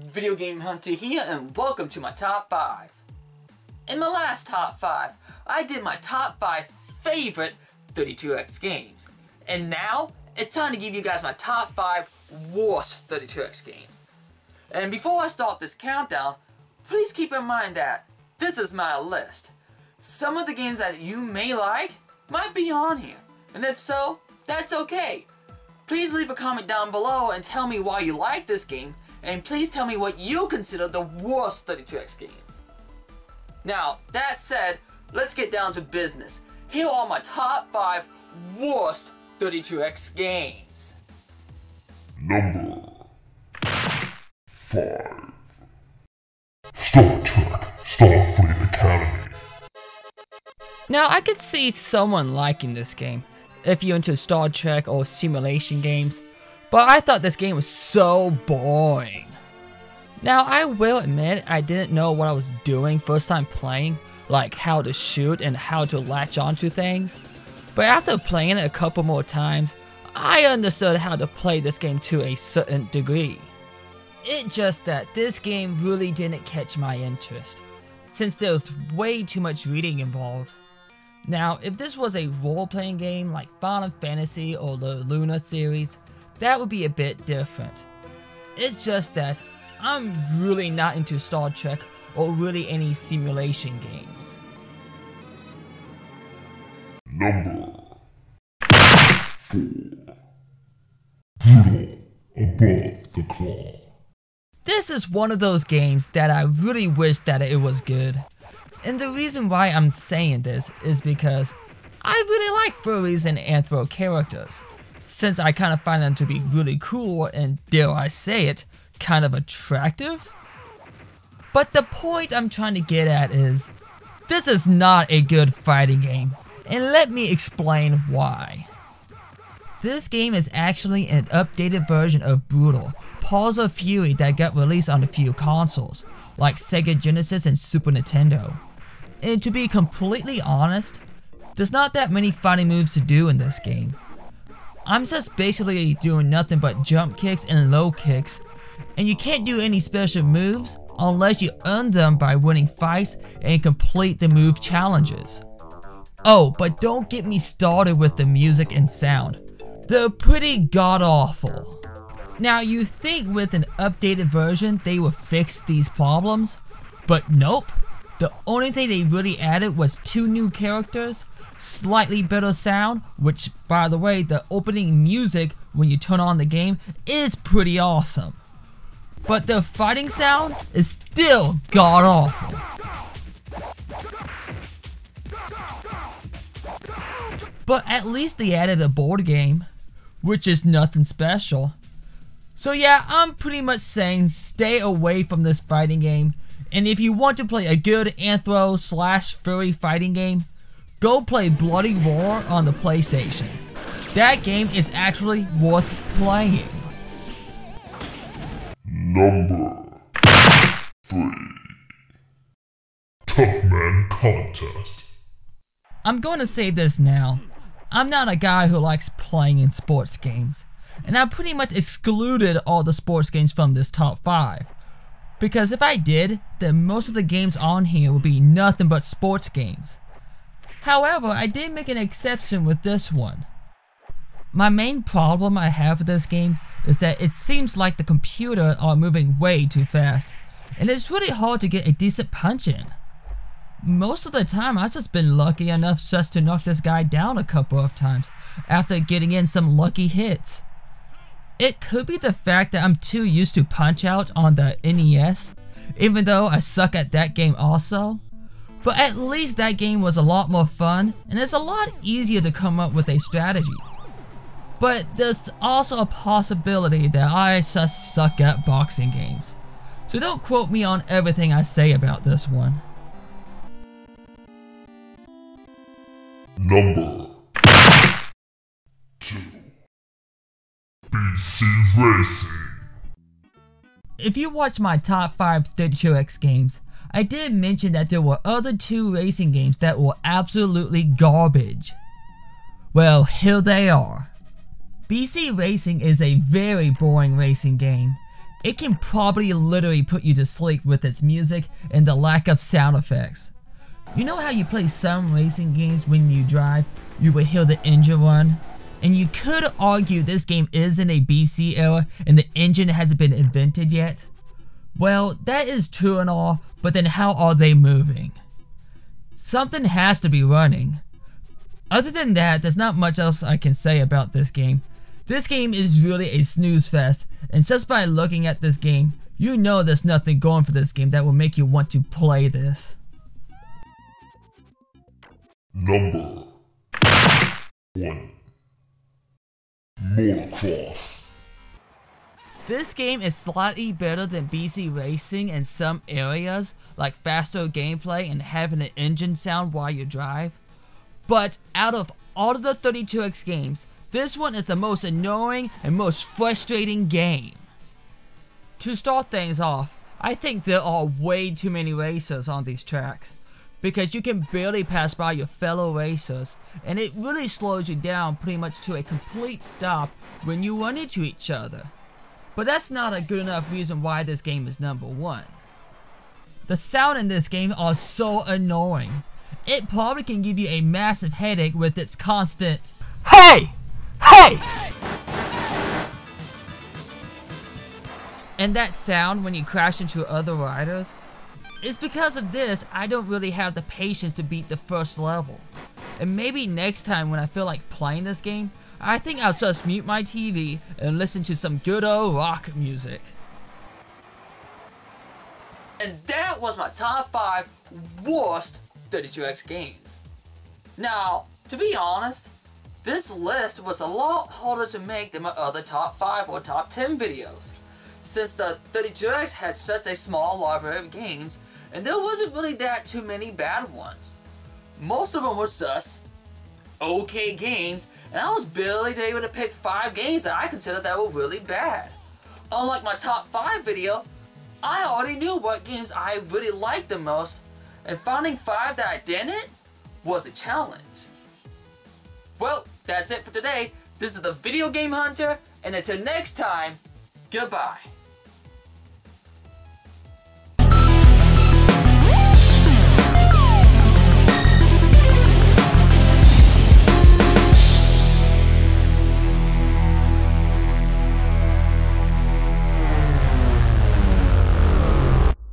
Video Game Hunter here, and welcome to my top 5. In my last top 5, I did my top 5 favorite 32X games. And now, it's time to give you guys my top 5 worst 32X games. And before I start this countdown, please keep in mind that this is my list. Some of the games that you may like might be on here, and if so, that's okay. Please leave a comment down below and tell me why you like this game, and please tell me what you consider the worst 32X games. Now, that said, let's get down to business. Here are my top 5 worst 32X games. Number 5. Star Trek Starfleet Academy. Now, I could see someone liking this game if you're into Star Trek or simulation games, but I thought this game was so boring. Now, I will admit I didn't know what I was doing first time playing, like how to shoot and how to latch onto things, but after playing it a couple more times, I understood how to play this game to a certain degree. It's just that this game really didn't catch my interest, since there was way too much reading involved. Now, if this was a role-playing game like Final Fantasy or the Luna series, that would be a bit different. It's just that I'm really not into Star Trek or really any simulation games. Number 4. Brutal Above the Claw. This is one of those games that I really wish that it was good. And the reason why I'm saying this is because I really like furries and anthro characters, since I kind of find them to be really cool and, dare I say it, kind of attractive. But the point I'm trying to get at is, this is not a good fighting game, and let me explain why. This game is actually an updated version of Brutal, Paws of Fury, that got released on a few consoles, like Sega Genesis and Super Nintendo. And to be completely honest, there's not that many fighting moves to do in this game. I'm just basically doing nothing but jump kicks and low kicks, and you can't do any special moves unless you earn them by winning fights and complete the move challenges. Oh, but don't get me started with the music and sound. They're pretty god-awful. Now, you think with an updated version they would fix these problems, but nope. The only thing they really added was 2 new characters, slightly better sound, which, by the way, the opening music when you turn on the game is pretty awesome. But the fighting sound is still god-awful. But at least they added a board game, which is nothing special. So yeah, I'm pretty much saying stay away from this fighting game. And if you want to play a good anthro/furry fighting game, go play Bloody Roar on the PlayStation. That game is actually worth playing. Number 3. Tough Man Contest. I'm going to say this now. I'm not a guy who likes playing in sports games, and I pretty much excluded all the sports games from this top 5. Because if I did, then most of the games on here would be nothing but sports games. However, I did make an exception with this one. My main problem I have with this game is that it seems like the computer are moving way too fast, and it's really hard to get a decent punch in. Most of the time I've just been lucky enough just to knock this guy down a couple of times after getting in some lucky hits. It could be the fact that I'm too used to Punch-Out on the NES, even though I suck at that game also. But at least that game was a lot more fun, and it's a lot easier to come up with a strategy. But there's also a possibility that I just suck at boxing games. So don't quote me on everything I say about this one. Number 2. BC Racing. If you watch my top 5 32X games, I did mention that there were other 2 racing games that were absolutely garbage. Well, here they are. BC Racing is a very boring racing game, It can probably literally put you to sleep with its music and the lack of sound effects. You know how you play some racing games when you drive, you will hear the engine run? And you could argue this game is in a BC era and the engine hasn't been invented yet. Well, that is true and all, but then how are they moving? Something has to be running. Other than that, there's not much else I can say about this game. This game is really a snooze fest, and just by looking at this game, you know there's nothing going for this game that will make you want to play this. Number 1. Motocross. This game is slightly better than BC Racing in some areas, like faster gameplay and having an engine sound while you drive. But out of all of the 32X games, this one is the most annoying and most frustrating game. To start things off, I think there are way too many racers on these tracks, because you can barely pass by your fellow racers, and it really slows you down pretty much to a complete stop when you run into each other. But that's not a good enough reason why this game is number 1. The sound in this game are so annoying. It probably can give you a massive headache with its constant "Hey! Hey!" And that sound when you crash into other riders. It's because of this I don't really have the patience to beat the first level. And maybe next time when I feel like playing this game, I think I'll just mute my TV and listen to some good old rock music. And that was my top 5 worst 32X games. Now, to be honest, this list was a lot harder to make than my other top 5 or top 10 videos, since the 32X had such a small library of games and there wasn't really that too many bad ones. Most of them were sus, okay games, and I was barely able to pick 5 games that I considered that were really bad. Unlike my top 5 video, I already knew what games I really liked the most, and finding 5 that I didn't was a challenge. Well, that's it for today. This is the Video Game Hunter, and until next time, goodbye.